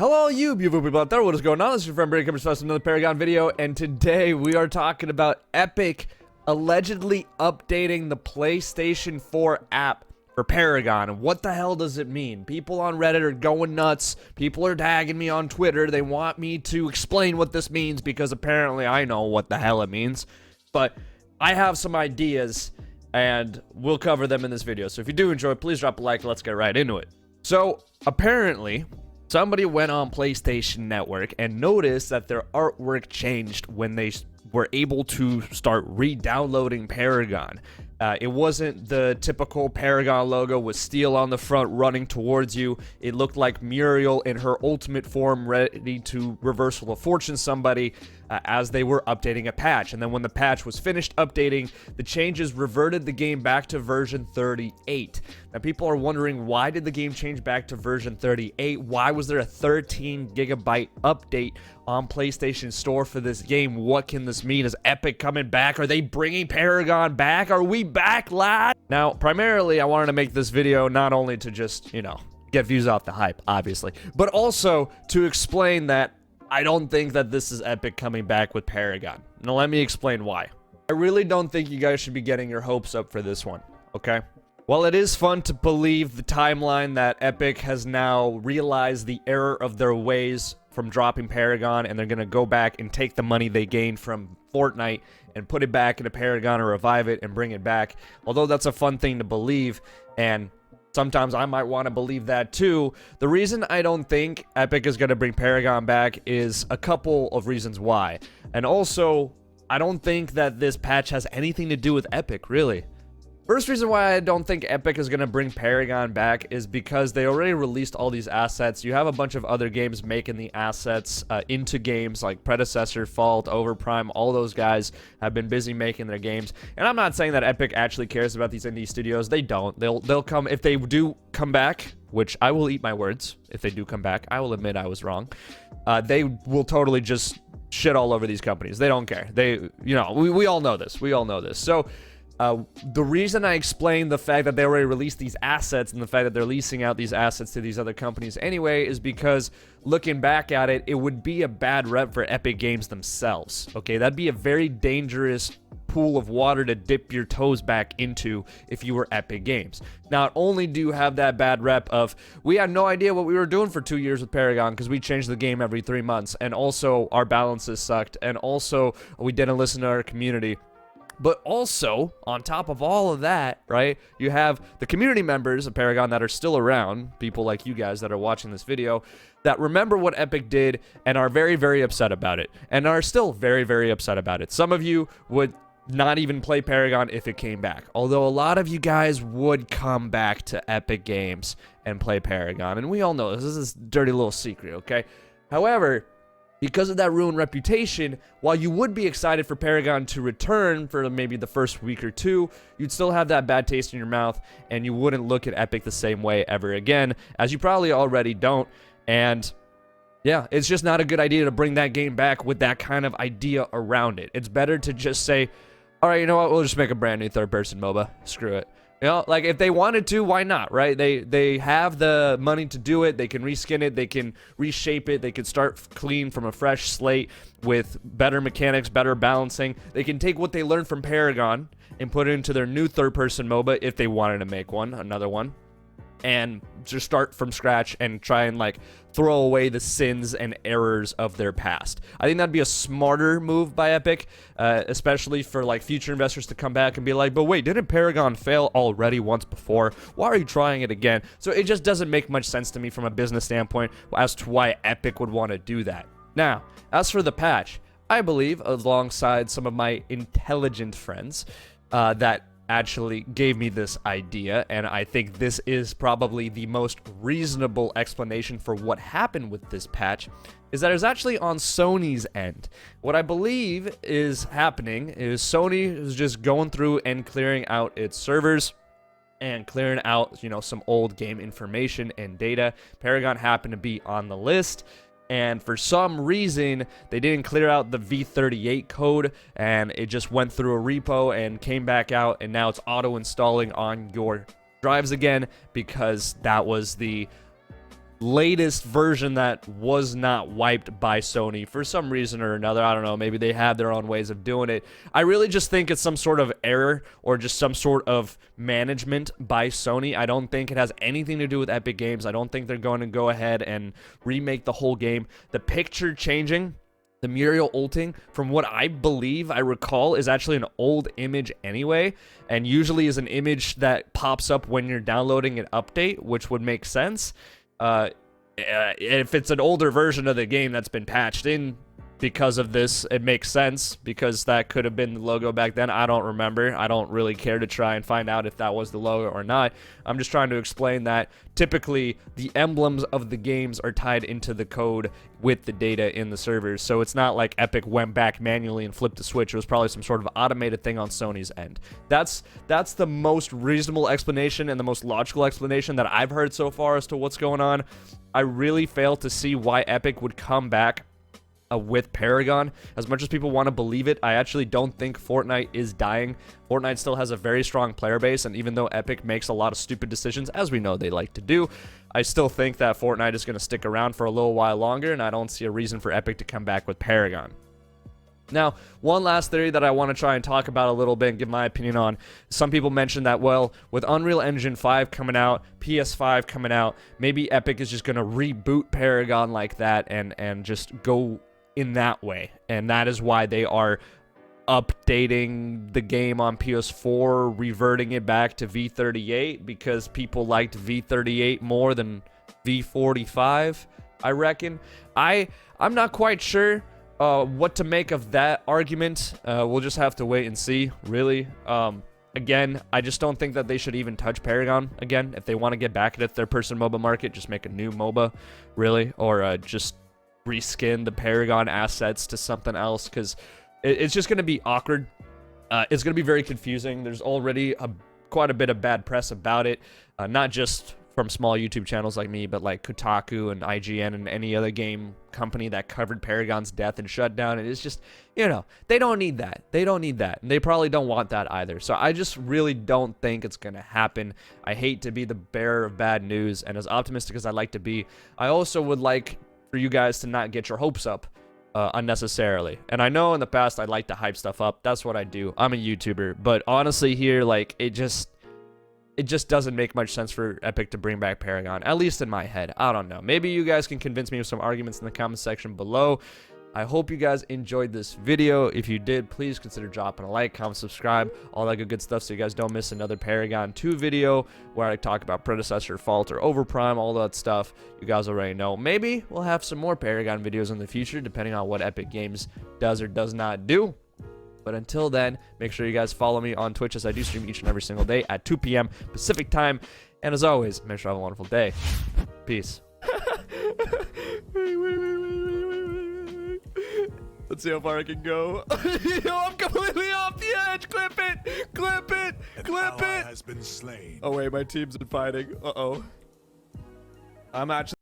Hello, you beautiful people out there. What is going on? This is your friend BritikHD coming to another Paragon video, and today we are talking about Epic allegedly updating the PlayStation 4 app for Paragon. And what the hell does it mean? People on Reddit are going nuts. People are tagging me on Twitter. They want me to explain what this means because apparently I know what the hell it means. But I have some ideas, and we'll cover them in this video. So if you do enjoy, please drop a like. Let's get right into it. So apparently, somebody went on PlayStation Network and noticed that their artwork changed when they were able to start re-downloading Paragon. It wasn't the typical Paragon logo with steel on the front running towards you. It looked like Muriel in her ultimate form, ready to reversal of fortune somebody as they were updating a patch. And then when the patch was finished updating, the changes reverted the game back to version 38. Now people are wondering, why did the game change back to version 38? Why was there a 13 gigabyte update on PlayStation Store for this game? What can this mean? Is Epic coming back? Are they bringing Paragon back? Are we back, lad? Now, primarily, I wanted to make this video not only to just, get views off the hype, obviously, but also to explain that I don't think that this is Epic coming back with Paragon. Now, let me explain why. I really don't think you guys should be getting your hopes up for this one, okay? While it is fun to believe the timeline that Epic has now realized the error of their ways from dropping Paragon, and they're going to go back and take the money they gained from Fortnite and put it back into Paragon or revive it and bring it back. Although that's a fun thing to believe, and sometimes I might want to believe that too, the reason I don't think Epic is going to bring Paragon back is a couple of reasons why. And also, I don't think that this patch has anything to do with Epic, really. First reason why I don't think Epic is going to bring Paragon back is because they already released all these assets. You have a bunch of other games making the assets into games like Predecessor, Fault, Overprime. All those guys have been busy making their games. And I'm not saying that Epic actually cares about these indie studios. They don't. They'll come, if they do come back, which I will eat my words. If they do come back, I will admit I was wrong. They will totally just shit all over these companies. They don't care. We all know this. We all know this. So the reason I explained the fact that they already released these assets and the fact that they're leasing out these assets to these other companies anyway is because looking back at it, it would be a bad rep for Epic Games themselves. Okay, that'd be a very dangerous pool of water to dip your toes back into if you were Epic Games. Not only do you have that bad rep of, we had no idea what we were doing for 2 years with Paragon because we changed the game every 3 months, and also our balances sucked, and also we didn't listen to our community. But also, on top of all of that, right, you have the community members of Paragon that are still around, people like you guys that are watching this video, that remember what Epic did and are very, very upset about it, and are still very, very upset about it. Some of you would not even play Paragon if it came back, although a lot of you guys would come back to Epic Games and play Paragon, and we all know this is this dirty little secret, okay? However, because of that ruined reputation, while you would be excited for Paragon to return for maybe the first week or two, you'd still have that bad taste in your mouth, and you wouldn't look at Epic the same way ever again, as you probably already don't. And yeah, it's just not a good idea to bring that game back with that kind of idea around it. It's better to just say, all right, you know what, we'll just make a brand new third-person MOBA. Screw it. Like, if they wanted to, why not, right? They have the money to do it. They can reskin it. They can reshape it. They can start clean from a fresh slate with better mechanics, better balancing. They can take what they learned from Paragon and put it into their new third-person MOBA if they wanted to make another one. And just start from scratch and try and, like, throw away the sins and errors of their past. I think that'd be a smarter move by Epic, especially for, like, future investors to come back and be like, but wait, didn't Paragon fail already once before? Why are you trying it again? So it just doesn't make much sense to me from a business standpoint as to why Epic would want to do that. Now, as for the patch, I believe, alongside some of my intelligent friends, that actually gave me this idea, and I think this is probably the most reasonable explanation for what happened with this patch, is that it's actually on Sony's end. What I believe is happening is Sony is just going through and clearing out its servers and clearing out, some old game information and data. Paragon happened to be on the list, and for some reason, they didn't clear out the V38 code, and it just went through a repo and came back out, and now it's auto-installing on your drives again, because that was the latest version that was not wiped by Sony for some reason or another. I don't know, maybe they have their own ways of doing it. I really just think it's some sort of error or just some sort of management by Sony. I don't think it has anything to do with Epic Games. I don't think they're going to go ahead and remake the whole game. The picture changing, the Muriel ulting, from what I believe, I recall, is actually an old image anyway, and usually is an image that pops up when you're downloading an update, which would make sense. If it's an older version of the game that's been patched in because of this, it makes sense, because that could have been the logo back then. I don't remember. I don't really care to try and find out if that was the logo or not. I'm just trying to explain that typically the emblems of the games are tied into the code with the data in the servers, so it's not like Epic went back manually and flipped the switch. It was probably some sort of automated thing on Sony's end. That's the most reasonable explanation and the most logical explanation that I've heard so far as to what's going on. I really fail to see why Epic would come back with Paragon. As much as people want to believe it, I actually don't think Fortnite is dying. Fortnite still has a very strong player base, and even though Epic makes a lot of stupid decisions, as we know they like to do, I still think that Fortnite is going to stick around for a little while longer, and I don't see a reason for Epic to come back with Paragon. Now, one last theory that I want to try and talk about a little bit and give my opinion on. Some people mentioned that, well, with Unreal Engine 5 coming out, PS5 coming out, maybe Epic is just going to reboot Paragon like that and just go in that way, and that is why they are updating the game on PS4, reverting it back to V38, because people liked V38 more than V45, I reckon. I'm not quite sure what to make of that argument. We'll just have to wait and see, really. Again, I just don't think that they should even touch Paragon again. If they want to get back at third-person MOBA market, just make a new MOBA, really, or just reskin the Paragon assets to something else, because it's just going to be awkward. It's going to be very confusing. There's already quite a bit of bad press about it, not just from small YouTube channels like me, but like Kotaku and IGN and any other game company that covered Paragon's death and shutdown. And it's just, you know, they don't need that. They don't need that. And they probably don't want that either. So I just really don't think it's going to happen. I hate to be the bearer of bad news. And as optimistic as I like to be, I also would like for you guys to not get your hopes up unnecessarily. And I know in the past I like to hype stuff up. That's what I do. I'm a YouTuber. But honestly here, like, it just doesn't make much sense for Epic to bring back Paragon, at least in my head. I don't know. Maybe you guys can convince me with some arguments in the comment section below. I hope you guys enjoyed this video. If you did, please consider dropping a like, comment, subscribe, all that good stuff, so you guys don't miss another Paragon 2 video where I talk about Predecessor, Fault, or Overprime, all that stuff. You guys already know. Maybe we'll have some more Paragon videos in the future, depending on what Epic Games does or does not do. But until then, make sure you guys follow me on Twitch, as I do stream each and every single day at 2 p.m. Pacific time. And as always, make sure you have a wonderful day. Peace. Let's see how far I can go. Yo, I'm completely off the edge. Clip it. Clip it. Clip it. Has been slain. Oh, wait, my team's fighting. Uh-oh. I'm actually...